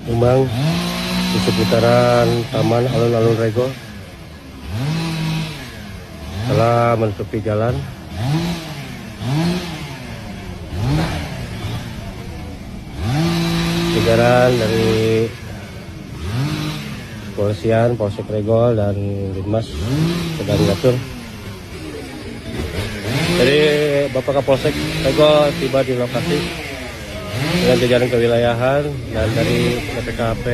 Memang di seputaran Taman Alun-Alun Regol telah menutupi jalan. Jajaran dari kepolisian Polsek Regol dan Linmas sedang mengatur. Jadi Bapak Kapolsek Regol tiba di lokasi dengan jajaran kewilayahan dan dari PPKP